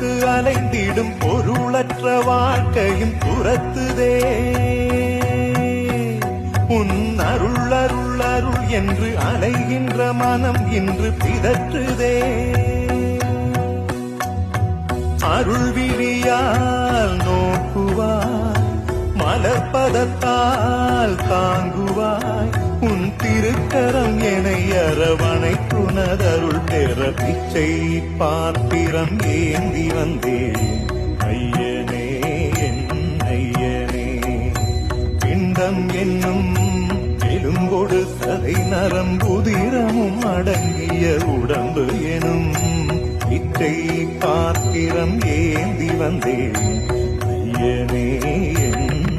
கொடுத்து அலைந்திடும் பொருளற்ற வாழ்க்கையும் துரத்துதே. உன் அருள் அருள் அருள் என்று அலைகின்ற மனம் இன்று பிதற்றுதே. அருள் விழியால் நோக்குவாய், மலர்பதத்தால் தாங்குவாய், உன் திருக்கரம் எனை அரவணைக்குனதருள் பெற பிச்சை பாத்திரம் ஏந்தி வந்தேன். ஐயனே என் ஐயனே, பிண்டம் என்னும் எலும்பொடு சதை நரம்புதிரமும் அடங்கிய உடம்பு எனும் பிச்சை பாத்திரம் ஏந்தி வந்தேன். ஐயனே என்